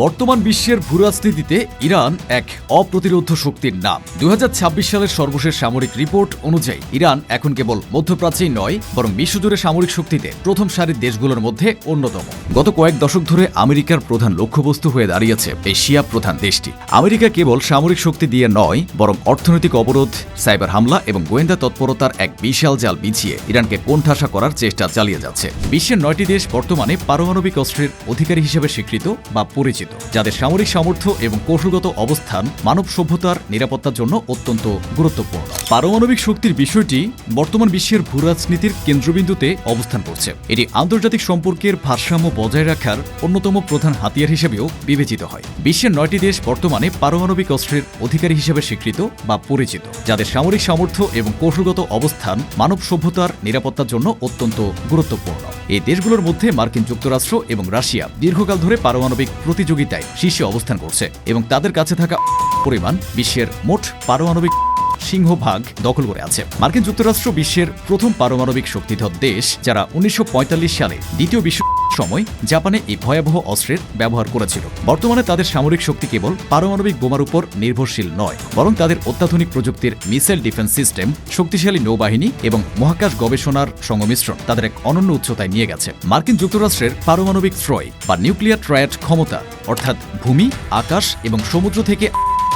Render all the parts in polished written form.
বর্তমান বিশ্বের ভূরাজনীতিতে ইরান এক অপ্রতিরোধ শক্তির নাম। 2026 সালের সর্বশেষ সামরিক রিপোর্ট অনুযায়ী ইরান এখন কেবল মধ্যপ্রাচ্যেই নয়, বরং বিশ্বজুড়ে সামরিক শক্তিতে প্রথম সারির দেশগুলোর মধ্যে অন্যতম। গত কয়েক দশক ধরে আমেরিকার প্রধান লক্ষ্যবস্তু হয়ে দাঁড়িয়েছে এই শিয়া প্রধান দেশটি। আমেরিকা কেবল সামরিক শক্তি দিয়ে নয়, বরং অর্থনৈতিক অবরোধ, সাইবার হামলা এবং গোয়েন্দা তৎপরতার এক বিশাল জাল বিছিয়ে ইরানকে কোণঠাসা করার চেষ্টা চালিয়ে যাচ্ছে। বিশ্বের 9টি দেশ বর্তমানে পারমাণবিক অস্ত্রের অধিকারী হিসেবে স্বীকৃত বা পরিচিত, যাদের সামরিক সামর্থ্য এবং কৌশলগত অবস্থান মানব সভ্যতার নিরাপত্তার জন্য অত্যন্ত গুরুত্বপূর্ণ। পারমাণবিক শক্তির বিষয়টি বর্তমান বিশ্বের ভূরাজনীতির কেন্দ্রবিন্দুতে অবস্থান করছে। এটি আন্তর্জাতিক সম্পর্কের ভারসাম্য বজায় রাখার অন্যতম প্রধান হাতিয়ার হিসেবেও বিবেচিত হয়। বিশ্বের 9টি দেশ বর্তমানে পারমাণবিক অস্ত্রের অধিকারী হিসেবে স্বীকৃত বা পরিচিত, যাদের সামরিক সামর্থ্য এবং কৌশলগত অবস্থান মানব সভ্যতার নিরাপত্তার জন্য অত্যন্ত গুরুত্বপূর্ণ। এই দেশগুলোর মধ্যে মার্কিন যুক্তরাষ্ট্র এবং রাশিয়া দীর্ঘকাল ধরে পারমাণবিক প্রতিযোগিতায় শীর্ষে অবস্থান করছে এবং তাদের কাছে থাকা পরিমাণ বিশ্বের মোট পারমাণবিক সিংহভাগ দখল করে আছে। মার্কিন যুক্তরাষ্ট্র বিশ্বের প্রথম পারমাণবিক শক্তিধর দেশ, যারা 1945 সালে দ্বিতীয় বিশ্ব সময় জাপানে এই ভয়াবহ অস্ত্রের ব্যবহার করেছিল। বর্তমানে তাদের সামরিক শক্তি কেবল পারমাণবিক বোমার উপর নির্ভরশীল নয়, বরং তাদের অত্যাধুনিক প্রযুক্তির মিসাইল ডিফেন্স সিস্টেম, শক্তিশালী নৌবাহিনী এবং মহাকাশ গবেষণার সংমিশ্রণ তাদের এক অনন্য উচ্চতায় নিয়ে গেছে। মার্কিন যুক্তরাষ্ট্রের পারমাণবিক ত্রয় বা নিউক্লিয়ার ট্রায়াড ক্ষমতা, অর্থাৎ ভূমি, আকাশ এবং সমুদ্র থেকে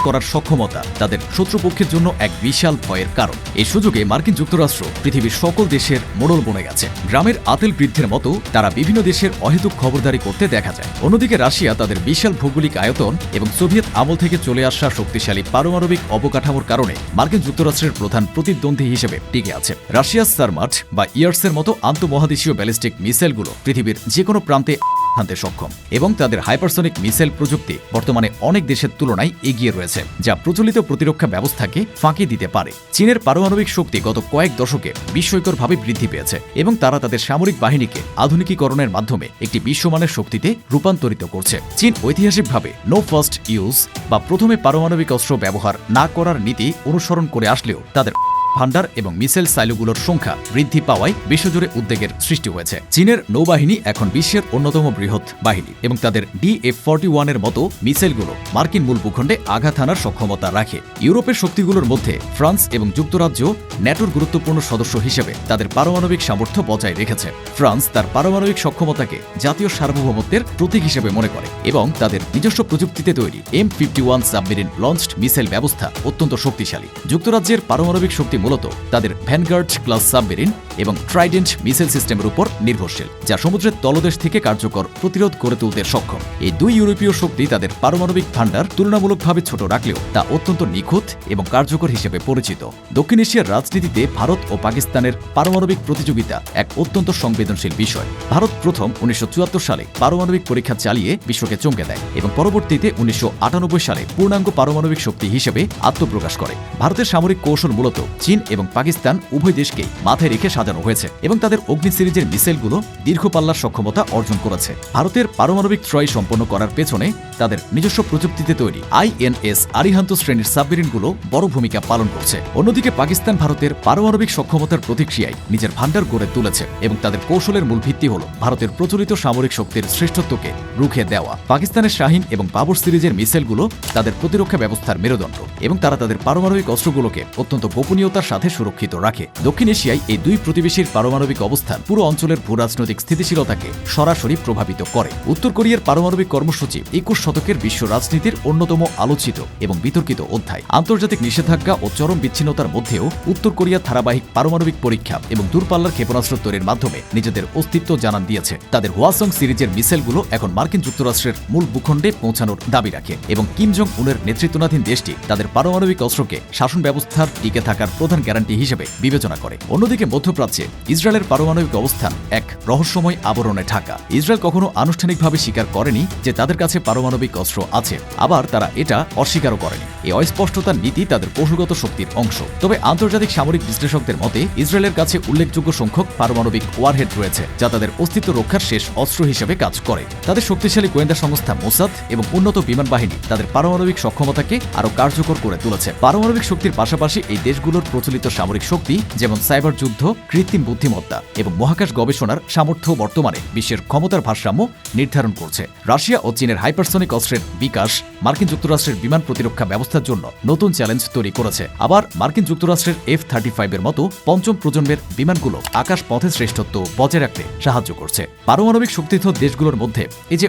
করার সক্ষমতা তাদের শত্রুপক্ষের জন্য এক বিশাল ভয়ের কারণ। এই সুযোগে মার্কিন যুক্তরাষ্ট্র পৃথিবীর সকল দেশের মোড়ল বনে গেছে। গ্রামের আতেল বৃদ্ধের মতো তারা বিভিন্ন দেশের অহেতুক খবরদারি করতে দেখা যায়। অন্যদিকে রাশিয়া তাদের বিশাল ভৌগোলিক আয়তন এবং সোভিয়েত আমল থেকে চলে আসা শক্তিশালী পারমাণবিক অবকাঠামোর কারণে মার্কিন যুক্তরাষ্ট্রের প্রধান প্রতিদ্বন্দ্বী হিসেবে টিকে আছে। রাশিয়ার সারমাট বা ইয়ার্সের মতো আন্তঃমহাদেশীয় ব্যালিস্টিক মিসাইলগুলো পৃথিবীর যে কোনো প্রান্তে আনতে সক্ষম এবং তাদের হাইপারসনিক মিসাইল প্রযুক্তি বর্তমানে অনেক দেশের তুলনায় এগিয়ে রয়েছে, যা প্রচলিত প্রতিরক্ষা ব্যবস্থাকে ফাঁকি দিতে পারে। চীনের পারমাণবিক শক্তি গত কয়েক দশকে বিস্ময়করভাবে বৃদ্ধি পেয়েছে এবং তারা তাদের সামরিক বাহিনীকে আধুনিকীকরণের মাধ্যমে একটি বিশ্বমানের শক্তিতে রূপান্তরিত করছে। চীন ঐতিহাসিকভাবে নো ফার্স্ট ইউজ বা প্রথমে পারমাণবিক অস্ত্র ব্যবহার না করার নীতি অনুসরণ করে আসলেও তাদের ভান্ডার এবং মিসাইল সাইলোগুলোর সংখ্যা বৃদ্ধি পাওয়ায় বিশ্বজুড়ে উদ্বেগের সৃষ্টি হয়েছে। চীনের নৌবাহিনী এখন বিশ্বের অন্যতম বৃহৎ বাহিনী এবং তাদের DF-41 এর মতো মিসাইলগুলো মার্কিন মূল ভূখণ্ডে আঘাত হানার সক্ষমতা রাখে। ইউরোপের শক্তিগুলোর মধ্যে ফ্রান্স এবং যুক্তরাজ্য ন্যাটোর গুরুত্বপূর্ণ সদস্য হিসেবে তাদের পারমাণবিক সামর্থ্য বজায় রেখেছে। ফ্রান্স তার পারমাণবিক সক্ষমতাকে জাতীয় সার্বভৌমত্বের প্রতীক হিসেবে মনে করে এবং তাদের নিজস্ব প্রযুক্তিতে তৈরি M51 সাবমেরিন লঞ্চড মিসাইল ব্যবস্থা অত্যন্ত শক্তিশালী। যুক্তরাজ্যের পারমাণবিক শক্তি মূলত তাদের ভ্যানগার্ড ক্লাস সাবমেরিন এবং ট্রাইডেন্ট মিসাইল সিস্টেমের উপর নির্ভরশীল, যা সমুদ্রের তলদেশ থেকে কার্যকর প্রতিরোধ গড়ে তুলতে সক্ষম। এই দুই ইউরোপীয় শক্তি তাদের পারমাণবিক ভান্ডার তুলনামূলকভাবে ছোট রাখলেও তা অত্যন্ত নিখুঁত এবং কার্যকর হিসেবে পরিচিত। দক্ষিণ এশিয়ার রাজনীতিতে ভারত ও পাকিস্তানের পারমাণবিক প্রতিযোগিতা এক অত্যন্ত সংবেদনশীল বিষয়। ভারত প্রথম 1974 সালে পারমাণবিক পরীক্ষা চালিয়ে বিশ্বকে চমকে দেয় এবং পরবর্তীতে 1998 সালে পূর্ণাঙ্গ পারমাণবিক শক্তি হিসেবে আত্মপ্রকাশ করে। ভারতের সামরিক কৌশল মূলত চীন এবং পাকিস্তান উভয় দেশকেই মাথায় রেখে সাজানো হয়েছে এবং তাদের অগ্নি সিরিজের মিসাইলগুলো দীর্ঘ পাল্লার সক্ষমতা অর্জন করেছে। ভারতের পারমাণবিক ত্রয় সম্পন্ন করার পেছনে তাদের নিজস্ব প্রযুক্তিতে তৈরি INS আরিহান্ত শ্রেণীর সাবমেরিনগুলো বড় ভূমিকা পালন করছে। অন্যদিকে পাকিস্তান ভারতের পারমাণবিক সক্ষমতার প্রতিক্রিয়ায় নিজের ভান্ডার গড়ে তুলেছে এবং তাদের কৌশলের মূল ভিত্তি হল ভারতের প্রচলিত সামরিক শক্তির শ্রেষ্ঠত্বকে রুখে দেওয়া। পাকিস্তানের শাহিন এবং বাবর সিরিজের মিসাইলগুলো তাদের প্রতিরক্ষা ব্যবস্থার মেরুদণ্ড এবং তারা তাদের পারমাণবিক অস্ত্রগুলোকে অত্যন্ত গোপনীয়তার সাথে সুরক্ষিত রাখে। দক্ষিণ এশিয়ায় এই দুই প্রতিবেশীর পারমাণবিক অবস্থান পুরো অঞ্চলের ভূরাজনৈতিক স্থিতিশীলতাকে সরাসরি প্রভাবিত করে। উত্তর কোরিয়ার পারমাণবিক কর্মসূচি 21 শতকের বিশ্ব রাজনীতির অন্যতম আলোচিত এবং বিতর্কিত অধ্যায়। আন্তর্জাতিক নিষেধাজ্ঞা ও চরম বিচ্ছিন্নতার মধ্যেও উত্তর কোরিয়া ধারাবাহিক পারমাণবিক পরীক্ষা এবং দূরপাল্লার ক্ষেপণাস্ত্র তৈরির মাধ্যমে নিজেদের অস্তিত্ব জানান দিয়েছে। তাদের হোয়াসং সিরিজের মিসাইলগুলো এখন মার্কিন যুক্তরাষ্ট্রের মূল ভূখণ্ডে পৌঁছানোর দাবি রাখে এবং কিম জং উনের নেতৃত্বাধীন দেশটি তাদের পারমাণবিক অস্ত্রকে শাসন ব্যবস্থার টিকে থাকার প্রধান গ্যারান্টি হিসেবে বিবেচনা করে। অন্যদিকে মধ্যপ্রাচ্যে ইসরায়েলের পারমাণবিক অবস্থান এক রহস্যময় আবরণে ঢাকা। ইসরায়েল কখনো আনুষ্ঠানিকভাবে স্বীকার করেনি যে তাদের কাছে পারমাণবিক অস্ত্র আছে, আবার তারা এটা অস্বীকারও করেনি। এই অস্পষ্টতার নীতি তাদের কৌশলগত শক্তির অংশ। তবে আন্তর্জাতিক সামরিক বিশ্লেষকদের মতে ইসরায়েলের কাছে উল্লেখযোগ্য সংখ্যক পারমাণবিক ওয়ারহেড রয়েছে, যা তাদের অস্তিত্ব রক্ষার শেষ অস্ত্র হিসেবে কাজ করে। তাদের শক্তিশালী গোয়েন্দা সংস্থা মোসাদ এবং উন্নত বিমান বাহিনী তাদের পারমাণবিক সক্ষমতাকে আরও কার্যকর করে তুলেছে। পারমাণবিক শক্তির পাশাপাশি এই দেশগুলোর প্রচলিত সামরিক শক্তি যেমন সাইবার যুদ্ধ, কৃত্রিম বুদ্ধিমত্তা এবং মহাকাশ গবেষণার সামর্থ্য বর্তমানে বিশ্বের ক্ষমতার ভারসাম্য নির্ধারণ করছে। রাশিয়া ও চীনের হাইপারসনিক অস্ত্রের বিকাশ মার্কিন যুক্তরাষ্ট্রের বিমান প্রতিরক্ষা ব্যবস্থার জন্য নতুন চ্যালেঞ্জ তৈরি করেছে। আবার মার্কিন যুক্তরাষ্ট্রের F-35 এর মতো পঞ্চম প্রজন্মের বিমানগুলো আকাশ পথে শ্রেষ্ঠত্ব বজায় রাখতে সাহায্য করছে। পারমাণবিক শক্তিধর দেশগুলোর মধ্যে এই যে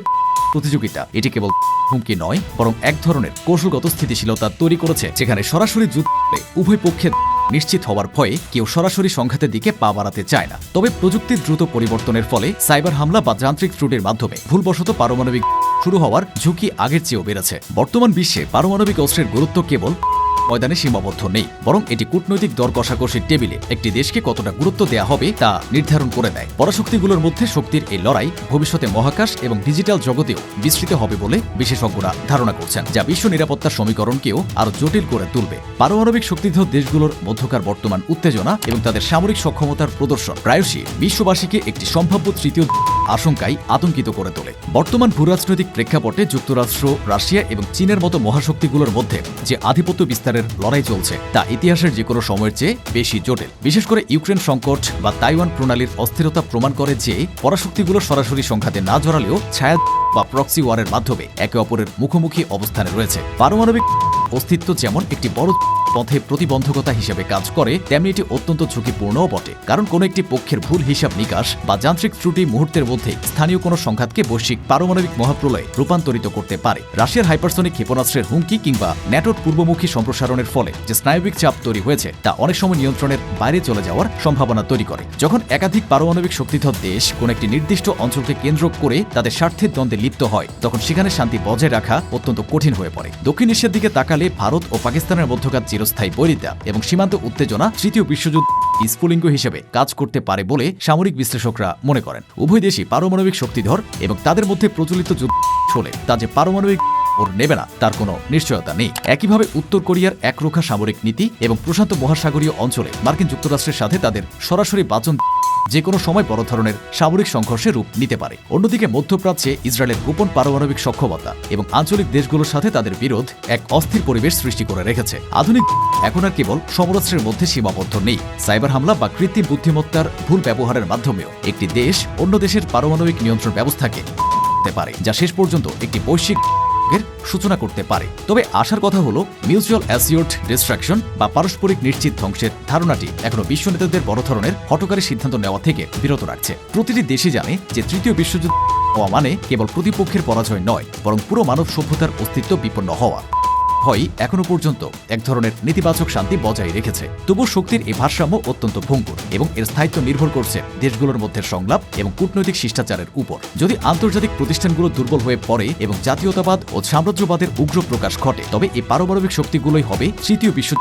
প্রতিযোগিতা, এটি কেবল হুমকি নয়, বরং এক ধরনের কৌশলগত স্থিতিশীলতা তৈরি করেছে, যেখানে সরাসরি যুদ্ধে উভয় পক্ষের নিশ্চিত হওয়ার ভয়ে কেউ সরাসরি সংঘাতের দিকে পা বাড়াতে চায় না। তবে প্রযুক্তির দ্রুত পরিবর্তনের ফলে সাইবার হামলা বা যান্ত্রিক ত্রুটির মাধ্যমে ভুলবশত পারমাণবিক শুরু হওয়ার ঝুঁকি আগের চেয়েও বেড়েছে। বর্তমান বিশ্বে পারমাণবিক অস্ত্রের গুরুত্ব কেবল ময়দানে সীমাবদ্ধ নেই, বরং এটি কূটনৈতিক দর কষাকষির টেবিলে একটি দেশকে কতটা গুরুত্ব দেওয়া হবে তা নির্ধারণ করে দেয়। পরাশক্তিগুলোর মধ্যে শক্তির এই লড়াই ভবিষ্যতে মহাকাশ এবং ডিজিটাল জগতেও বিস্তৃত হবে বলে বিশেষজ্ঞরা ধারণা করছেন, যা বিশ্ব নিরাপত্তার সমীকরণকেও আরও জটিল করে তুলবে। পারমাণবিক শক্তিধর দেশগুলোর মধ্যকার বর্তমান উত্তেজনা এবং তাদের সামরিক সক্ষমতার প্রদর্শন প্রায়শই বিশ্ববাসীকে একটি সম্ভাব্য তৃতীয় আশঙ্কায় আতঙ্কিত করে তোলে। বর্তমান ভূরাজনৈতিক প্রেক্ষাপটে যুক্তরাষ্ট্র, রাশিয়া এবং চীনের মতো মহাশক্তিগুলোর মধ্যে যে আধিপত্য বিস্তারের লড়াই চলছে তা ইতিহাসের যে কোনো সময়ের চেয়ে বেশি জটিল। বিশেষ করে ইউক্রেন সংকট বা তাইওয়ান প্রণালীর অস্থিরতা প্রমাণ করে যে পরাশক্তিগুলো সরাসরি সংঘাতে না জড়ালেও ছায়া বা প্রক্সি ওয়ারের মাধ্যমে একে অপরের মুখোমুখি অবস্থানে রয়েছে। পারমাণবিক অস্তিত্ব যেমন একটি বড় পথে প্রতিবন্ধকতা হিসেবে কাজ করে, তেমনি এটি অত্যন্ত ঝুঁকিপূর্ণও বটে, কারণ কোনো একটি পক্ষের ভুল হিসাব নিকাশ বা যান্ত্রিক ত্রুটি মুহূর্তের মধ্যে স্থানীয় কোনো সংঘাতকে বৈশ্বিক পারমাণবিক মহাপ্রলয়ে রূপান্তরিত করতে পারে। রাশিয়ার হাইপারসনিক ক্ষেপণাস্ত্রের হুমকি কিংবা ন্যাটোর পূর্বমুখী সম্প্রসারণের ফলে যে স্নায়বিক চাপ তৈরি হয়েছে তা অনেক সময় নিয়ন্ত্রণের বাইরে চলে যাওয়ার সম্ভাবনা তৈরি করে। যখন একাধিক পারমাণবিক শক্তিধর দেশ কোনো একটি নির্দিষ্ট অঞ্চলকে কেন্দ্র করে তাদের স্বার্থের দ্বন্দ্বে লিপ্ত হয়, তখন সেখানে শান্তি বজায় রাখা অত্যন্ত কঠিন হয়ে পড়ে। দক্ষিণ এশিয়ার দিকে তাকালে ভারত ও পাকিস্তানের মধ্যকার চিরস্থায়ী বৈরিতা এবং সীমান্ত উত্তেজনা তৃতীয় বিশ্বযুদ্ধ স্ফুলিঙ্গ হিসেবে কাজ করতে পারে বলে সামরিক বিশ্লেষকরা মনে করেন। উভয় দেশই পারমাণবিক শক্তিধর এবং তাদের মধ্যে প্রচলিত যুদ্ধ চলে তা যে পারমাণবিক ওর নেবে না তার কোনো নিশ্চয়তা নেই। একইভাবে উত্তর কোরিয়ার একরোখা সামরিক নীতি এবং প্রশান্ত মহাসাগরীয় অঞ্চলে মার্কিন যুক্তরাষ্ট্রের সাথে তাদের সরাসরি বাচন যে কোনো সময় বড় ধরনের সামরিক সংঘর্ষে রূপ নিতে পারে। অন্যদিকে মধ্যপ্রাচ্যে ইসরায়েলের গোপন পারমাণবিক সক্ষমতা এবং আঞ্চলিক দেশগুলোর সাথে তাদের বিরোধ এক অস্থির পরিবেশ সৃষ্টি করে রেখেছে। আধুনিক এখন আর কেবল সমরাস্ত্রের মধ্যে সীমাবদ্ধ নেই, সাইবার হামলা বা কৃত্রিম বুদ্ধিমত্তার ভুল ব্যবহারের মাধ্যমেও একটি দেশ অন্য দেশের পারমাণবিক নিয়ন্ত্রণ ব্যবস্থাকে পারে, যা শেষ পর্যন্ত একটি বৈশ্বিক সূচনা করতে পারে। তবে আশার কথা হলো মিউচুয়াল অ্যাসিওর্ড ডিস্ট্রাকশন বা পারস্পরিক নিশ্চিত ধ্বংসের ধারণাটি এখনো বিশ্ব নেতাদের বড় ধরনের হঠকারী সিদ্ধান্ত নেওয়া থেকে বিরত রাখছে। প্রতিটি দেশই জানে যে তৃতীয় বিশ্বযুদ্ধ হওয়া মানে কেবল প্রতিপক্ষের পরাজয় নয়, বরং পুরো মানব সভ্যতার অস্তিত্ব বিপন্ন হওয়া। হয় এখনো পর্যন্ত এক ধরনের নেতিবাচক শান্তি বজায় রেখেছে। তবু শক্তির এই ভারসাম্য অত্যন্ত ভঙ্গুর এবং এর স্থায়িত্ব নির্ভর করছে দেশগুলোর মধ্যে সংলাপ এবং কূটনৈতিক শিষ্টাচারের উপর। যদি আন্তর্জাতিক প্রতিষ্ঠানগুলো দুর্বল হয়ে পড়ে এবং জাতীয়তাবাদ ও সাম্রাজ্যবাদের উগ্র প্রকাশ ঘটে, তবে এই পারমাণবিক শক্তিগুলোই হবে তৃতীয় বিশ্ব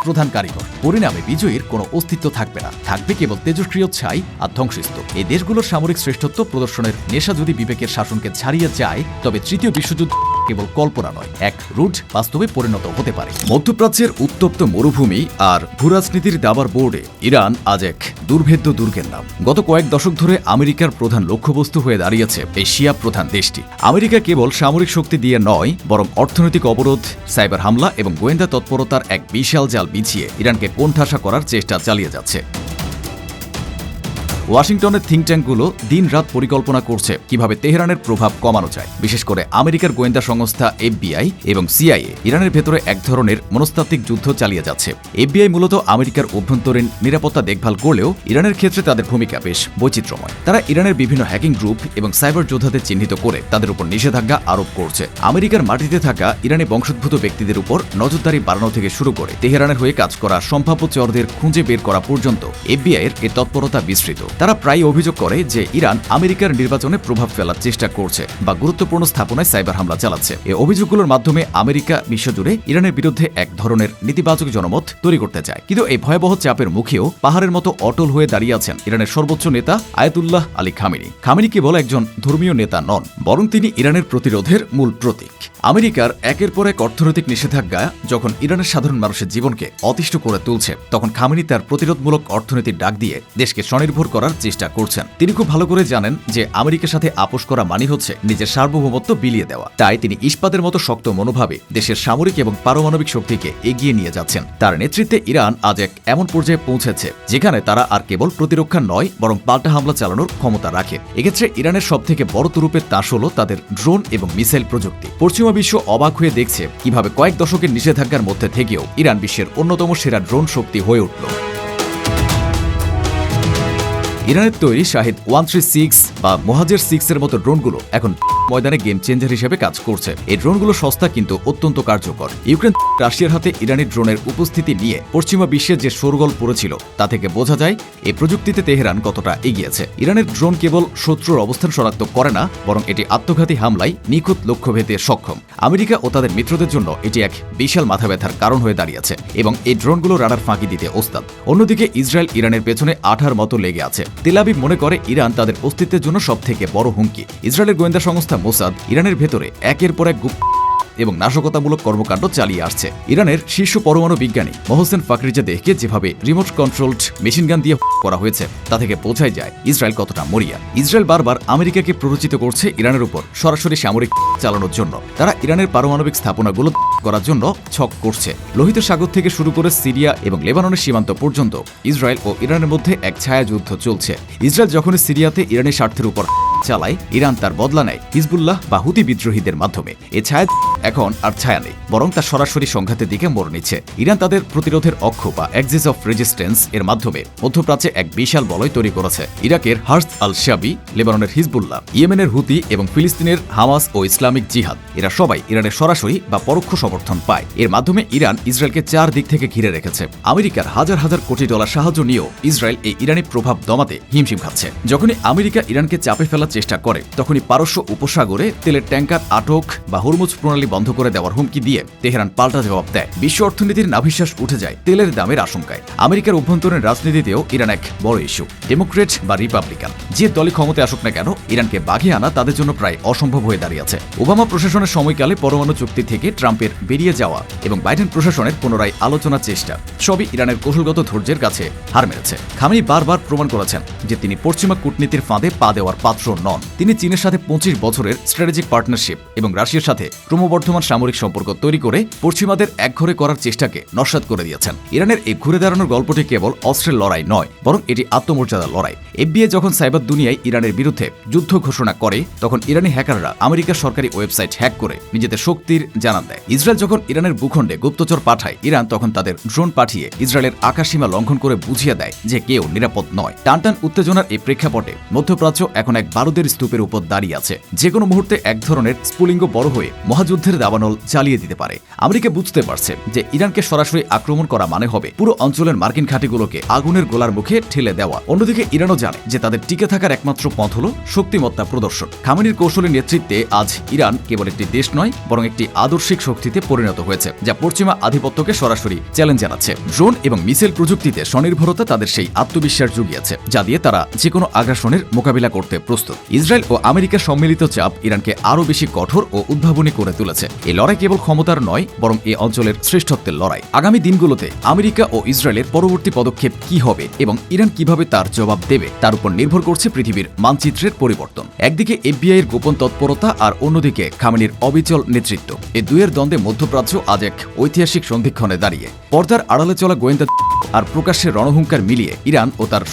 প্রধান কারিগর। পরিণামে বিজয়ীর কোনো অস্তিত্ব থাকবে না, থাকবে কেবল তেজস্ক্রিয় ছাই আর ধ্বংসস্তূপ। এই দেশগুলোর সামরিক শ্রেষ্ঠত্ব প্রদর্শনের নেশা যদি বিবেকের শাসনকে ছাড়িয়ে যায়, তবে তৃতীয় বিশ্বযুদ্ধ কেবল কল্পনা নয়, এক রুড বাস্তবে পরিণত হতে পারে। মধ্যপ্রাচ্যের উত্তপ্ত মরুভূমি আর ভূরাজনীতির দাবার বোর্ডে ইরান আজ এক দুর্ভেদ্য দুর্গের নাম। গত কয়েক দশক ধরে আমেরিকার প্রধান লক্ষ্যবস্তু হয়ে দাঁড়িয়েছে এই শিয়া প্রধান দেশটি। আমেরিকা কেবল সামরিক শক্তি দিয়ে নয়, বরং অর্থনৈতিক অবরোধ, সাইবার হামলা এবং গোয়েন্দা তৎপরতার এক বিশাল জাল বিছিয়ে ইরানকে কোণঠাসা করার চেষ্টা চালিয়ে যাচ্ছে। ওয়াশিংটনের থিঙ্ক ট্যাঙ্কগুলো দিন রাত পরিকল্পনা করছে কিভাবে তেহরানের প্রভাব কমানো যায়। বিশেষ করে আমেরিকার গোয়েন্দা সংস্থা FBI এবং CIA ইরানের ভেতরে এক ধরনের মনস্তাত্ত্বিক যুদ্ধ চালিয়ে যাচ্ছে। FBI মূলত আমেরিকার অভ্যন্তরীণ নিরাপত্তা দেখভাল করলেও ইরানের ক্ষেত্রে তাদের ভূমিকা বেশ বৈচিত্র্যময়। তারা ইরানের বিভিন্ন হ্যাকিং গ্রুপ এবং সাইবার যোদ্ধাদের চিহ্নিত করে তাদের উপর নিষেধাজ্ঞা আরোপ করছে। আমেরিকার মাটিতে থাকা ইরানি বংশোদ্ভূত ব্যক্তিদের উপর নজরদারি বাড়ানো থেকে শুরু করে তেহরানের হয়ে কাজ করা সম্ভাব্য চরদের খুঁজে বের করা পর্যন্ত FBI-এর এই তৎপরতা বিস্তৃত। তারা প্রায় অভিযোগ করে যে ইরান আমেরিকার নির্বাচনে প্রভাব ফেলার চেষ্টা করছে বা গুরুত্বপূর্ণ স্থাপনায় সাইবার হামলা চালাচ্ছে। এই অভিযোগগুলোর মাধ্যমে আমেরিকা বিশ্বজুড়ে ইরানের বিরুদ্ধে এক ধরনের নেতিবাচক জনমত তৈরি করতে চায়। কিন্তু এই ভয়াবহ চাপের মুখেও পাহাড়ের মতো অটল হয়ে দাঁড়িয়ে আছেন ইরানের সর্বোচ্চ নেতা আয়াতুল্লাহ আলী খামেনি। খামেনি কেবল একজন ধর্মীয় নেতা নন, বরং তিনি ইরানের প্রতিরোধের মূল প্রতীক। আমেরিকার একের পর এক অর্থনৈতিক নিষেধাজ্ঞা যখন ইরানের সাধারণ মানুষের জীবনকে অতিষ্ঠ করে তুলছে, তখন খামেনি তার প্রতিরোধমূলক অর্থনীতির ডাক দিয়ে দেশকে স্বনির্ভর করার করার চেষ্টা করছেন। তিনি খুব ভালো করে জানেন যে আমেরিকার সাথে আপোষ করা মানে হচ্ছে নিজের সার্বভৌমত্ব বিলিয়ে দেওয়া। তাই তিনি ইস্পাতের মতো শক্ত মনোভাবে দেশের সামরিক এবং পারমাণবিক শক্তিকে এগিয়ে নিয়ে যাচ্ছেন। তার নেতৃত্বে ইরান আজ এক এমন পর্যায়ে পৌঁছেছে যেখানে তারা আর কেবল প্রতিরক্ষা নয় বরং পাল্টা হামলা চালানোর ক্ষমতা রাখে। এক্ষেত্রে ইরানের সবথেকে বড় তুরুপের তাস হল তাদের ড্রোন এবং মিসাইল প্রযুক্তি। পশ্চিমা বিশ্ব অবাক হয়ে দেখছে কিভাবে কয়েক দশকের নিষেধাজ্ঞার মধ্যে থেকেও ইরান বিশ্বের অন্যতম সেরা ড্রোন শক্তি হয়ে উঠল। ইরানের তৈরি শাহিদ 136 বা মোহাজের 6 এর মতো ড্রোনগুলো এখন ময়দানে গেম চেঞ্জার হিসেবে কাজ করছে। এই ড্রোনগুলো সস্তা কিন্তু অত্যন্ত কার্যকর। ইউক্রেন রাশিয়ার হাতে ইরানি ড্রোনের উপস্থিতি নিয়ে পশ্চিমা বিশ্বে যে শোরগোল পড়েছিল তা থেকে বোঝা যায় এই প্রযুক্তিতে তেহরান কতটা এগিয়েছে। ইরানের ড্রোন কেবল শত্রুর অবস্থান শনাক্ত করে না, বরং এটি আত্মঘাতী হামলায় নিখুঁত লক্ষ্য ভেদে সক্ষম। আমেরিকা ও তাদের মিত্রদের জন্য এটি এক বিশাল মাথা ব্যথার কারণ হয়ে দাঁড়িয়েছে এবং এই ড্রোনগুলো রাডার ফাঁকি দিতে ওস্তাদ। অন্যদিকে ইসরায়েল ইরানের পেছনে আঠার মতো লেগে আছে। তেল আবিব মনে করে ইরান তাদের অস্তিত্বের জন্য সবথেকে বড় হুমকি। ইসরায়েলের গোয়েন্দা সংস্থা মোসাদ ইরানের ভেতরে একের পর এক গুপ্ত এবং নাশকতামূলক কর্মকাণ্ড চালিয়ে আসছে। ইরানের শীর্ষ পরমাণু বিজ্ঞানী মোহসেন ফাকরিজাদেহকে যেভাবে রিমোট কন্ট্রোলড মেশিন গান দিয়ে করা হয়েছে তা থেকে বোঝাই যায় ইসরায়েল কতটা মরিয়া। ইসরায়েল বারবার আমেরিকাকে প্ররোচিত করছে ইরানের উপর সরাসরি সামরিক চালানোর জন্য। তারা ইরানের পারমাণবিক স্থাপনাগুলো করার জন্য ছক করছে। লোহিত সাগর থেকে শুরু করে সিরিয়া এবং লেবাননের সীমান্ত পর্যন্ত ইসরায়েল ও ইরানের মধ্যে এক ছায়া যুদ্ধ চলছে। ইসরায়েল যখনই সিরিয়াতে ইরানের স্বার্থের উপর চালায়, ইরান তার বদলা নেয় হিজবুল্লাহ বা হুতি বিদ্রোহীদের মাধ্যমে। এ ছায়া এখন আর ছায়া নেই, বরং তা সরাসরি সংঘাতের দিকে মোড় নিচ্ছে। ইরান তাদের প্রতিরোধের অক্ষ বা অ্যাক্সিস অফ রেজিস্ট্যান্স এর মাধ্যমে মধ্যপ্রাচ্যে এক বিশাল বলয় তৈরি করেছে। ইরাকের হার্স আল শাবি, লেবাননের হিজবুল্লাহ, ইয়েমেনের হুতি এবং ফিলিস্তিনের হামাস ও ইসলামিক জিহাদ, এরা সবাই ইরানের সরাসরি বা পরোক্ষ সমর্থন পায়। এর মাধ্যমে ইরান ইসরায়েলকে চার দিক থেকে ঘিরে রেখেছে। আমেরিকার হাজার হাজার কোটি ডলার সাহায্য নিয়েও ইসরায়েল এই ইরানি প্রভাব দমাতে হিমশিম খাচ্ছে। যখনই আমেরিকা ইরানকে চাপে ফেলার চেষ্টা করে, তখনই পারস্য উপসাগরে তেলের ট্যাঙ্কার আটক বা হরমুজ প্রণালী বন্ধ করে দেওয়ার হুমকি দিয়ে তেহরান পাল্টা জবাব দেয়। বিশ্ব অর্থনীতির নাভিশ্বাস উঠে যায় তেলের দামের আশঙ্কায়। আমেরিকার অভ্যন্তরীণ রাজনীতিতেও ইরান এক বড় ইস্যু। ডেমোক্রেট বা রিপাবলিকান যে দলই ক্ষমতায় আসুক না কেন, ইরানকে বাগিয়ে আনা তাদের জন্য প্রায় অসম্ভব হয়ে দাঁড়িয়েছে। ওবামা প্রশাসনের সময়কালে পরমাণু চুক্তি থেকে ট্রাম্পের বেরিয়ে যাওয়া এবং বাইডেন প্রশাসনের পুনরায় আলোচনার চেষ্টা সবই ইরানের কৌশলগত ধৈর্যের কাছে হার মেরেছে। খামেনি বারবার প্রমাণ করেছেন যে তিনি পশ্চিমা কূটনীতির ফাঁদে পা দেওয়ার পাত্র নন। তিনি চীনের সাথে 25 বছরের স্ট্র্যাটেজিক পার্টনারশিপ এবং রাশিয়ার সাথে ক্রমবর্ধমান সামরিক সম্পর্ক তৈরি করে পশ্চিমাদের একঘরে করার চেষ্টাকে নস্যাৎ করে দিয়েছেন। ইরানের এই ঘুরে দাঁড়ানোর গল্পটি কেবল অস্ত্রের লড়াই নয়, বরং এটি আত্মমর্যাদার লড়াই। এফবিআই যখন সাইবার দুনিয়ায় ইরানের বিরুদ্ধে যুদ্ধ ঘোষণা করে, তখন ইরানি হ্যাকাররা আমেরিকার সরকারি ওয়েবসাইট হ্যাক করে নিজেদের শক্তির জানান দেয়। ইসরায়েল যখন ইরানের ভূখণ্ডে গুপ্তচর পাঠায়, ইরান তখন তাদের ড্রোন পাঠিয়ে ইসরায়েলের আকাশসীমা লঙ্ঘন করে বুঝিয়ে দেয় যে কেউ নিরাপদ নয়। টানটান উত্তেজনার এই প্রেক্ষাপটে মধ্যপ্রাচ্য এখন এক বারুদের স্তূপের উপর দাঁড়িয়ে আছে। যে কোনো মুহূর্তে এক ধরনের স্ফুলিঙ্গ বড় হয়ে মহাযুদ্ধের দাবানল চালিয়ে দিতে পারে। আমেরিকা বুঝতে পারছে যে ইরানকে সরাসরি আক্রমণ করা মানে হবে পুরো অঞ্চলের মার্কিন ঘাঁটিগুলোকে আগুনের গোলার মুখে ঠেলে দেওয়া। অন্যদিকে ইরানও জানে যে তাদের টিকে থাকার একমাত্র পথ হল শক্তিমত্তা প্রদর্শন। খামেনির কৌশলী নেতৃত্বে আজ ইরান কেবল একটি দেশ নয়, বরং একটি আদর্শিক শক্তিতে পরিণত হয়েছে, যা পশ্চিমা আধিপত্যকে সরাসরি চ্যালেঞ্জ জানাচ্ছে। ড্রোন এবং মিসাইল প্রযুক্তিতে স্বনির্ভরতা তাদের সেই আত্মবিশ্বাস জুগিয়েছে, যা দিয়ে তারা যে কোনো আগ্রাসনের মোকাবিলা করতে প্রস্তুত। ইসরায়েল ও আমেরিকার সম্মিলিত চাপ ইরানকে আরও বেশি কঠোর ও উদ্ভাবনী করে তুলেছে। এই লড়াই কেবল ক্ষমতার নয়, বরং এই অঞ্চলের শ্রেষ্ঠত্বের লড়াই। আগামী দিনগুলোতে আমেরিকা ও ইসরায়েলের পরবর্তী পদক্ষেপ কি হবে এবং ইরান কিভাবে তার জবাব দেবে, তার উপর নির্ভর করছে পৃথিবীর মানচিত্রের পরিবর্তন। একদিকে এফবিআই এর গোপন তৎপরতা আর অন্যদিকে খামেনির অবিচল নেতৃত্ব। এই দুয়ের দ্বন্দ্বে মধ্যপ্রাচ্য আজ এক ঐতিহাসিক সন্ধিক্ষণে দাঁড়িয়ে। পর্দার আড়ালে চলা গোয়েন্দা আর প্রকাশ্যে রণহুঙ্কার মিলিয়ে ইরান ও তার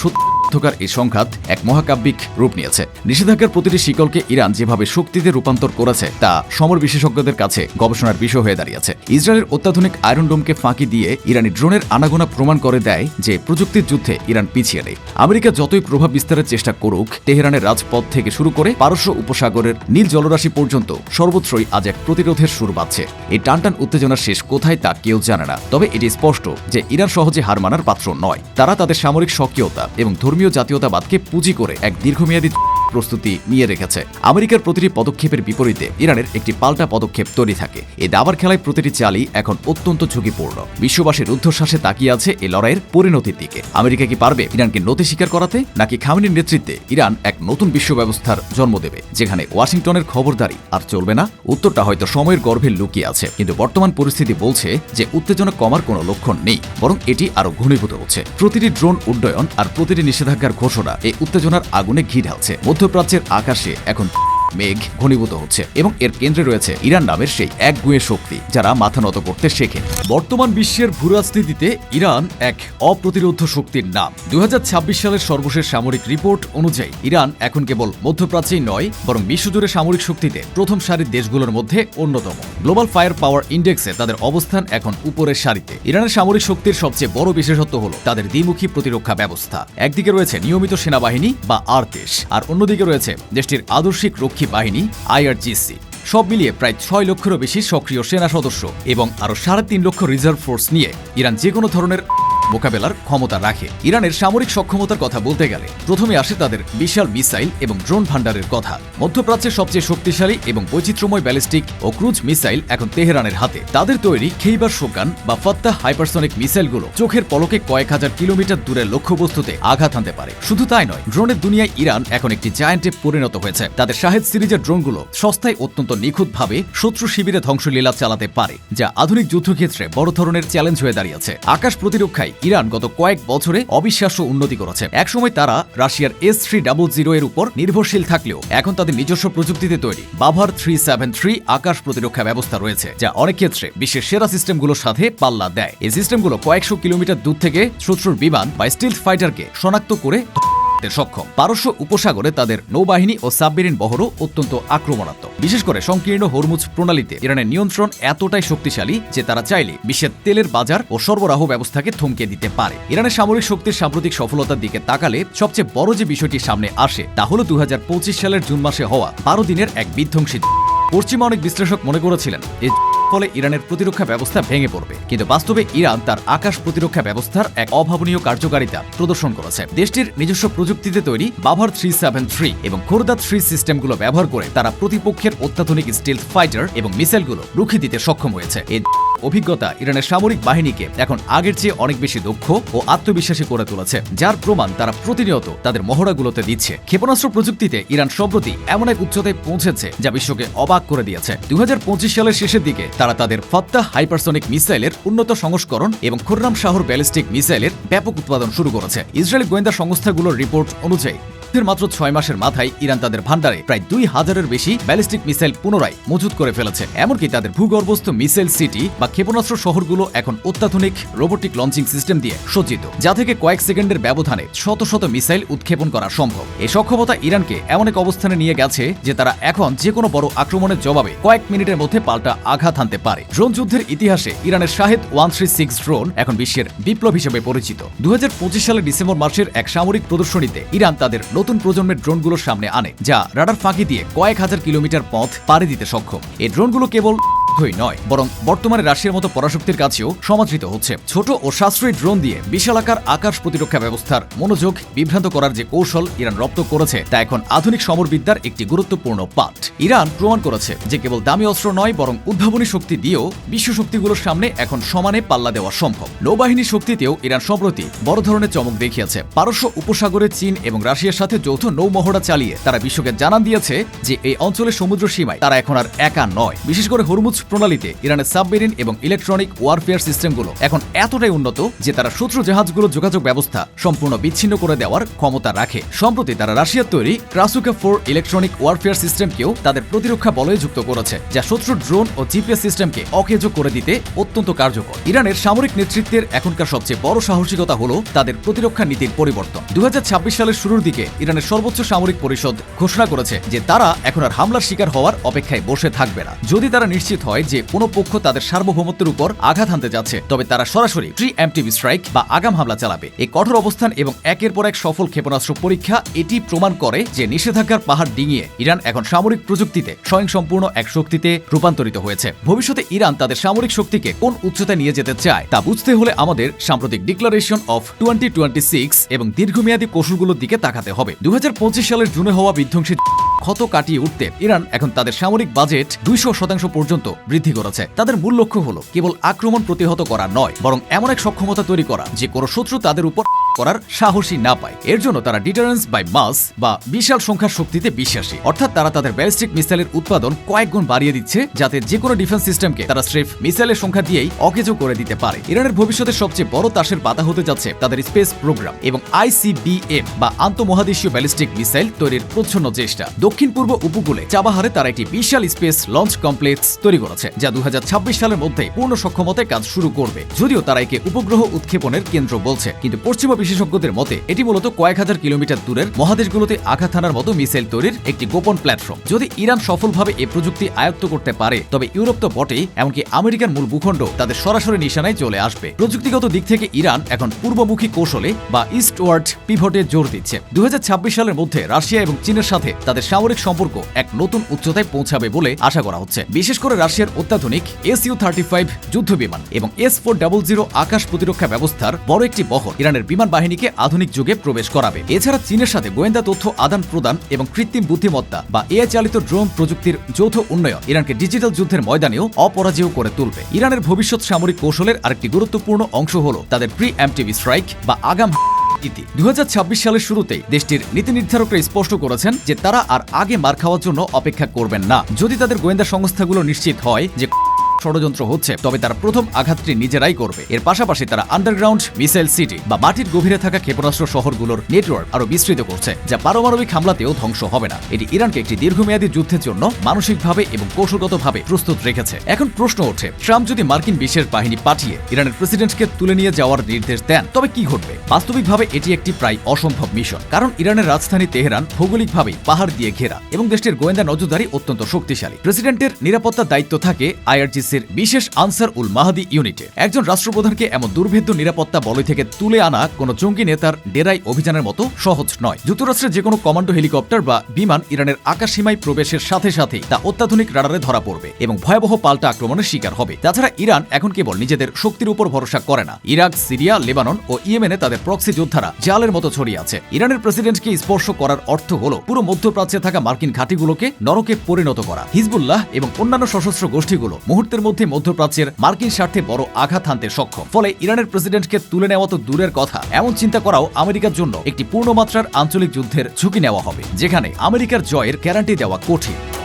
এই সংঘাত এক মহাকাব্যিক রূপ নিয়েছে। নিষেধাজ্ঞার প্রতিটি শিকলকে ইরান যেভাবে শক্তিতে রূপান্তর করেছে তা সমর বিশেষজ্ঞদের কাছে গবেষণার বিষয় হয়ে দাঁড়িয়েছে। ইসরায়েলের অত্যাধুনিক আয়রন ডোমকে ফাঁকি দিয়ে ইরানি ড্রোনের আনাগোনা প্রমাণ করে দেয় যে প্রযুক্তির যুদ্ধে ইরান পিছিয়ে নেই। আমেরিকা যতই প্রভাব বিস্তারের চেষ্টা করুক, তেহরানের রাজপথ থেকে শুরু করে পারস্য উপসাগরের নীল জলরাশি পর্যন্ত সর্বত্রই আজ এক প্রতিরোধের সুর বাজছে। এই টানটান উত্তেজনার শেষ কোথায় তা কেউ জানে না, তবে এটি স্পষ্ট যে ইরান সহজে হার মানার পাত্র নয়। তারা তাদের সামরিক সক্রিয়তা এবং ধর্মীয় জাতীয়তাবাদকে পুঁজি করে এক দীর্ঘমেয়াদী প্রস্তুতি নিয়ে রেখেছে। আমেরিকার প্রতিটি পদক্ষেপের বিপরীতে ইরানের একটি পাল্টা পদক্ষেপ তৈরি থাকে। এই দাবার খেলায় প্রতিটি চালই এখন অত্যন্ত ঝুঁকিপূর্ণ। বিশ্ববাসী রুদ্ধশ্বাসে তাকিয়ে আছে এই লড়াইয়ের পরিণতির দিকে। আমেরিকা কি পারবে ইরানকে নতি স্বীকার করাতে, নাকি খামেনির নেতৃত্বে ইরান এক নতুন বিশ্ব ব্যবস্থার জন্ম দেবে যেখানে ওয়াশিংটনের খবরদারি আর চলবে না? উত্তরটা হয়তো সময়ের গর্ভে লুকিয়ে আছে, কিন্তু বর্তমান পরিস্থিতি বলছে যে উত্তেজনা কমার কোনো লক্ষণ নেই, বরং এটি আরো ঘনীভূত হচ্ছে। প্রতিটি ড্রোন উড্ডয়ন আর প্রতিটি নিষেধাজ্ঞার ঘোষণা এই উত্তেজনার আগুনে ঘি ঢালছে। মধ্যপ্রাচ্যের আকাশে এখন মেঘ ঘনীভূত হচ্ছে এবং এর কেন্দ্রে রয়েছে ইরান নামের সেই একগুঁয়ে শক্তি যারা মাথা নত করতে শেখে। বর্তমান বিশ্বের ভূরাজনীতিতে ইরান এক অপ্রতিরোধ শক্তির নাম। 2026 সালের সর্বশেষ সামরিক রিপোর্ট অনুযায়ী ইরান এখন কেবল মধ্যপ্রাচ্যেই নয়, বরং বিশ্বজুড়ে সামরিক শক্তিতে প্রথম সারির দেশগুলোর মধ্যে অন্যতম। গ্লোবাল ফায়ার পাওয়ার ইন্ডেক্সে তাদের অবস্থান এখন উপরের সারিতে। ইরানের সামরিক শক্তির সবচেয়ে বড় বিশেষত্ব হল তাদের দ্বিমুখী প্রতিরক্ষা ব্যবস্থা। একদিকে রয়েছে নিয়মিত সেনাবাহিনী বা আরতেশ, আর অন্যদিকে রয়েছে দেশটির আদর্শিক রক্ষী বাহিনী IRGC। সব মিলিয়ে প্রায় 6 লক্ষেরও বেশি সক্রিয় সেনা সদস্য এবং আরও 3.5 লক্ষ রিজার্ভ ফোর্স নিয়ে ইরান যে কোনো ধরনের মোকাবেলার ক্ষমতা রাখে। ইরানের সামরিক সক্ষমতার কথা বলতে গেলে প্রথমে আসে তাদের বিশাল মিসাইল এবং ড্রোন ভান্ডারের কথা। মধ্যপ্রাচ্যের সবচেয়ে শক্তিশালী এবং বৈচিত্র্যময় ব্যালিস্টিক ও ক্রুজ মিসাইল এখন তেহরানের হাতে। তাদের তৈরি খেইবার শোকান বা ফাত্তাহ হাইপারসনিক মিসাইলগুলো চোখের পলকে কয়েক হাজার কিলোমিটার দূরের লক্ষ্যবস্তুতে আঘাত হানতে পারে। শুধু তাই নয়, ড্রোনের দুনিয়ায় ইরান এখন একটি জায়ান্টে পরিণত হয়েছে। তাদের শাহেদ সিরিজের ড্রোনগুলো সস্তায় অত্যন্ত নিখুঁতভাবে শত্রু শিবিরে ধ্বংসলীলা চালাতে পারে, যা আধুনিক যুদ্ধক্ষেত্রে বড় ধরনের চ্যালেঞ্জ হয়ে দাঁড়িয়েছে। আকাশ প্রতিরক্ষায় ইরান গত কয়েক বছরে অবিশ্বাস্য উন্নতি করেছে। একসময় তারা রাশিয়ার S-300 এর উপর নির্ভরশীল থাকলেও এখন তাদের নিজস্ব প্রযুক্তিতে তৈরি বাভার 373 আকাশ প্রতিরক্ষা ব্যবস্থা রয়েছে, যা অনেক ক্ষেত্রে বিশ্বের সেরা সিস্টেমগুলোর সাথে পাল্লা দেয়। এই সিস্টেমগুলো কয়েকশো কিলোমিটার দূর থেকে শত্রুর বিমান বা স্টিলথ ফাইটারকে শনাক্ত করে সক্ষম। পারস্য উপসাগরে তাদের নৌবাহিনী ও সাবমেরিন বহরও অত্যন্ত আক্রমণাত্মক। বিশেষ করে সংকীর্ণ হরমুজ প্রণালীতে ইরানের নিয়ন্ত্রণ এতটাই শক্তিশালী যে তারা চাইলে বিশ্বের তেলের বাজার ও সরবরাহ ব্যবস্থাকে থমকে দিতে পারে। ইরানের সামরিক শক্তির সাম্প্রতিক সফলতার দিকে তাকালে সবচেয়ে বড় যে বিষয়টি সামনে আসে তা হল 2025 সালের জুন মাসে হওয়া 12 দিনের এক বিধ্বংসী। পশ্চিমা অনেক বিশ্লেষক মনে করেছিলেন এর ফলে ইরানের প্রতিরক্ষা ব্যবস্থা ভেঙে পড়বে, কিন্তু বাস্তবে ইরান তার আকাশ প্রতিরক্ষা ব্যবস্থার এক অভাবনীয় কার্যকারিতা প্রদর্শন করেছে। দেশটির নিজস্ব প্রযুক্তিতে তৈরি বাভার 373 এবং খোরদাদ 3 সিস্টেমগুলো ব্যবহার করে তারা প্রতিপক্ষের অত্যাধুনিক স্টিলথ ফাইটার এবং মিসাইলগুলো রুখে দিতে সক্ষম হয়েছে। এই অভিজ্ঞতা ইরানের সামরিক বাহিনীকে এখন আগের চেয়ে অনেক বেশি দক্ষ ও আত্মবিশ্বাসী করে তুলেছে, যার প্রমাণ তারা প্রতিনিয়ত তাদের মহড়াগুলোতে দিচ্ছে। ক্ষেপণাস্ত্র প্রযুক্তিতে ইরান সম্প্রতি এমন এক উচ্চতায় পৌঁছেছে যা বিশ্বকে অবাক করে দিয়েছে। 2025 সালের শেষের দিকে তারা তাদের ফাত্তাহ হাইপারসনিক মিসাইলের উন্নত সংস্করণ এবং খুররাম শাহর ব্যালিস্টিক মিসাইলের ব্যাপক উৎপাদন শুরু করেছে। ইসরায়েলি গোয়েন্দা সংস্থাগুলোর রিপোর্ট অনুযায়ী মাত্র 6 মাসের মাথায় ইরান তাদের ভান্ডারে প্রায় 2000-এর বেশি ব্যালিস্টিক মিসাইল পুনরায় মজুত করে ফেলেছে। এমনকি তাদের ভূগর্ভস্থ মিসাইল সিটি বা ক্ষেপণাস্ত্র শহরগুলো এখন অত্যাধুনিক রোবোটিক লঞ্চিং সিস্টেম দিয়ে সজ্জিত, যা থেকে কয়েক সেকেন্ডের ব্যবধানে শত শত মিসাইল উৎক্ষেপণ করা সম্ভব। এই সক্ষমতা ইরানকে এমন এক অবস্থানে নিয়ে গেছে যে তারা এখন যে কোনো বড় আক্রমণের জবাবে কয়েক মিনিটের মধ্যে পাল্টা আঘাত হানতে পারে। ড্রোন যুদ্ধের ইতিহাসে ইরানের শাহেদ 136 ড্রোন এখন বিশ্বের বিপ্লব হিসেবে পরিচিত। 2025 সালের ডিসেম্বর মাসের এক সামরিক প্রদর্শনীতে ইরান তাদের নতুন প্রজন্মের ড্রোনগুলোর সামনে আনে, যা রাডার ফাঁকি দিয়ে কয়েক হাজার কিলোমিটার পথ পাড়ি দিতে সক্ষম। এই ড্রোনগুলো কেবল নয়, বরং বর্তমানে রাশিয়ার মতো পরাশক্তির কাছেও সমাদৃত হচ্ছে। ছোট ও সাশ্রয়ী ড্রোন দিয়ে বিশালাকার আকাশ প্রতিরক্ষা ব্যবস্থার মনোযোগ বিভ্রান্ত করার যে কৌশল ইরান রপ্ত করেছে তা এখন আধুনিক সমরবিদ্যার একটি গুরুত্বপূর্ণ পাঠ। ইরান প্রমাণ করেছে যে কেবল দামি অস্ত্র নয়, বরং উদ্ভাবনী শক্তি দিয়েও বিশ্ব শক্তিগুলোর সামনে এখন সমানে পাল্লা দেওয়া সম্ভব। নৌবাহিনী শক্তিতেও ইরান সম্প্রতি বড় ধরনের চমক দেখিয়েছে। পারস্য উপসাগরে চীন এবং রাশিয়ার সাথে যৌথ নৌ মহড়া চালিয়ে তারা বিশ্বকে জানান দিয়েছে যে এই অঞ্চলের সমুদ্র সীমায় তারা এখন আর একা নয়। বিশেষ করে হরমুজ প্রণালীতে ইরানের সাবমেরিন এবং ইলেকট্রনিক ওয়ারফেয়ার সিস্টেমগুলো এখন এতটাই উন্নত যে তারা শত্রু জাহাজগুলোর যোগাযোগ ব্যবস্থা সম্পূর্ণ বিচ্ছিন্ন করে দেওয়ার ক্ষমতা রাখে। সম্প্রতি তারা রাশিয়ার তৈরি ক্রাসুকা 4 ইলেকট্রনিক ওয়ারফেয়ার সিস্টেমকেও তাদের প্রতিরক্ষা বলয়ে যুক্ত করেছে, যা শত্রুর ড্রোন ও জিপিএস সিস্টেমকে অকেজো করে দিতে অত্যন্ত কার্যকর। ইরানের সামরিক নেতৃত্বের এখনকার সবচেয়ে বড় সাহসিকতা হলো তাদের প্রতিরক্ষা নীতির পরিবর্তন। 2026 সালের শুরুর দিকে ইরানের সর্বোচ্চ সামরিক পরিষদ ঘোষণা করেছে যে তারা এখন আর হামলার শিকার হওয়ার অপেক্ষায় বসে থাকবে না। যদি তারা নিশ্চিত হয় যে কোনো পক্ষ তাদের সার্বভৌমত্বের উপর আঘাত হানতে যাচ্ছে, তবে তারা সরাসরি প্রি-এম্পটিভ স্ট্রাইক বা আগাম হামলা চালাবে। এই কঠোর অবস্থান এবং একের পর এক সফল ক্ষেপণাস্ত্র পরীক্ষা এটি প্রমাণ করে যে নিষেধাজ্ঞার পাহাড় ডিঙিয়ে ইরান এখন সামরিক প্রযুক্তিতে স্বয়ংসম্পূর্ণ এক শক্তিতে রূপান্তরিত হয়েছে। ভবিষ্যতে ইরান তাদের সামরিক শক্তিকে কোন উচ্চতায় নিয়ে যেতে চায় তা বুঝতে হলে আমাদের সাম্প্রতিক ডিক্লারেশন অফ 2026 এবং দীর্ঘমেয়াদী কৌশলগুলোর দিকে তাকাতে হবে। তবে 2025 সালের জুনে হওয়া বিধ্বংসী ক্ষত কাটিয়ে উঠতে ইরান এখন তাদের সামরিক বাজেট 200% পর্যন্ত বৃদ্ধি করেছে। তাদের মূল লক্ষ্য হলো কেবল আক্রমণ প্রতিহত করা নয়, বরং এমন এক সক্ষমতা তৈরি করা যে কোনো শত্রু তাদের উপর করার সাহসী না পায়। এর জন্য তারা ডিটারেন্স বাই মাস বা বিশাল সংখ্যার শক্তিতে বিশ্বাসী, অর্থাৎ তারা তাদের ব্যালিস্টিক মিসাইলের উৎপাদন কয়েক গুণ বাড়িয়ে দিচ্ছে, যাতে যে কোনো ডিফেন্স সিস্টেমকে তারা স্রেফ মিসাইলের সংখ্যা দিয়েই অকেজো করে দিতে পারে। ইরানের ভবিষ্যতের সবচেয়ে বড় তাসের পাতা হতে যাচ্ছে তাদের স্পেস প্রোগ্রাম এবং ICBM বা আন্তঃমহাদেশীয় ব্যালিস্টিক মিসাইল তৈরির প্রচ্ছন্ন চেষ্টা। দক্ষিণ পূর্ব উপকূলে চাবাহারে তারা একটি বিশাল স্পেস লঞ্চ কমপ্লেক্স তৈরি করেছে, যা 2026 সালের মধ্যে পূর্ণ সক্ষমতায় কাজ শুরু করবে। যদিও তারা একে উপগ্রহ উৎক্ষেপণের কেন্দ্র বলছে, কিন্তু পশ্চিমা বিশেষজ্ঞদের মতে এটি মূলত কয়েক হাজার কিলোমিটার দূরের মহাদেশগুলোতে আঘাত হানার মতো মিসাইল তৈরির একটি গোপন প্ল্যাটফর্ম। যদি ইরান সফলভাবে এই প্রযুক্তি আয়ত্ত করতে পারে, তবে ইউরোপ তো বটেই, এমনকি আমেরিকার মূল ভূখণ্ড তাদের সরাসরি নিশানায় চলে আসবে। প্রযুক্তিগত দিক থেকে ইরান এখন পূর্বমুখী কৌশলে বা ইস্টওয়ার্ড পিভটে জোর দিচ্ছে। 2026 সালের মধ্যে রাশিয়া এবং চীনের সাথে তাদের সামরিক সম্পর্ক এক নতুন উচ্চতায় পৌঁছাবে বলে আশা করা হচ্ছে। বিশেষ করে রাশিয়ার অত্যাধুনিক Su-35 যুদ্ধ বিমান এবং S-400 আকাশ প্রতিরক্ষা ব্যবস্থার বড় একটি বহর ইরানের বিমান বাহিনীকে আধুনিক যুগে প্রবেশ করাবে। এছাড়া চীনের সাথে গোয়েন্দা তথ্য আদান প্রদান এবং কৃত্রিম বুদ্ধিমত্তা বা AI চালিত ড্রোন প্রযুক্তির যৌথ উন্নয়ন ইরানকে ডিজিটাল যুদ্ধের ময়দানেও অপরাজেয় করে তুলবে। ইরানের ভবিষ্যৎ সামরিক কৌশলের আরেকটি গুরুত্বপূর্ণ অংশ হল তাদের প্রি-এম্পটিভ স্ট্রাইক বা আগাম 2026 সালের শুরুতেই দেশটির নীতি নির্ধারকরা স্পষ্ট করেছেন যে তারা আর আগে মার খাওয়ার জন্য অপেক্ষা করবেন না। যদি তাদের গোয়েন্দা সংস্থাগুলো নিশ্চিত হয় যে ষড়যন্ত্র হচ্ছে, তবে তারা প্রথম আঘাতটি নিজেরাই করবে। এর পাশাপাশি তারা আন্ডারগ্রাউন্ড মিসাইল সিটি বা মাটির গভীরে থাকা ক্ষেপণাস্ত্র শহরগুলোর নেটওয়ার্ক আরো বিস্তৃত করছে, যা পারমাণবিক হামলাতেও ধ্বংস হবে না। এটি ইরানকে একটি দীর্ঘমেয়াদী যুদ্ধের জন্য মানসিকভাবে এবং কৌশলগতভাবে প্রস্তুত রেখেছে। এখন প্রশ্ন ওঠে, ট্রাম্প যদি মার্কিন বিশেষ বাহিনী পাঠিয়ে ইরানের প্রেসিডেন্টকে তুলে নিয়ে যাওয়ার নির্দেশ দেন, তবে কি ঘটবে? বাস্তবিকভাবে এটি একটি প্রায় অসম্ভব মিশন, কারণ ইরানের রাজধানী তেহরান ভৌগোলিকভাবে পাহাড় দিয়ে ঘেরা এবং দেশটির গোয়েন্দা নজরদারি অত্যন্ত শক্তিশালী। প্রেসিডেন্টের নিরাপত্তার দায়িত্ব থাকে IRGCর বিশেষ আনসার উল মাহাদি ইউনিটে। একজন রাষ্ট্রপ্রধানকে এমন দুর্ভেদ্য নিরাপত্তা বলয় থেকে তুলে আনা কোনো জঙ্গি নেতার ডেরাই অভিযানের মতো সহজ নয়। যুক্তরাষ্ট্রের যে কোনো কমান্ডো হেলিকপ্টার বা বিমান ইরানের আকাশসীমায় প্রবেশের সাথে সাথেই তা অত্যাধুনিক রাডারে ধরা পড়বে এবং ভয়াবহ পাল্টা আক্রমণের শিকার হবে। তাছাড়া ইরান এখন কেবল নিজেদের শক্তির উপর ভরসা করে না। ইরাক, সিরিয়া, লেবানন ও ইয়েমেনে তাদের প্রক্সি যোদ্ধারা জালের মতো ছড়িয়ে আছে। ইরানের প্রেসিডেন্টকে স্পর্শ করার অর্থ হলো পুরো মধ্যপ্রাচ্যে থাকা মার্কিন ঘাঁটিগুলোকে নরকে পরিণত করা। হিজবুল্লাহ এবং অন্যান্য সশস্ত্র গোষ্ঠীগুলো মুহূর্তের মধ্যে মধ্যপ্রাচ্যের মার্কিন স্বার্থে বড় আঘাত হানতে সক্ষম। ফলে ইরানের প্রেসিডেন্টকে তুলে নেওয়া তো দূরের কথা, এমন চিন্তা করাও আমেরিকার জন্য একটি পূর্ণমাত্রার আঞ্চলিক যুদ্ধের ঝুঁকি নেওয়া হবে, যেখানে আমেরিকার জয়ের গ্যারান্টি দেওয়া কঠিন।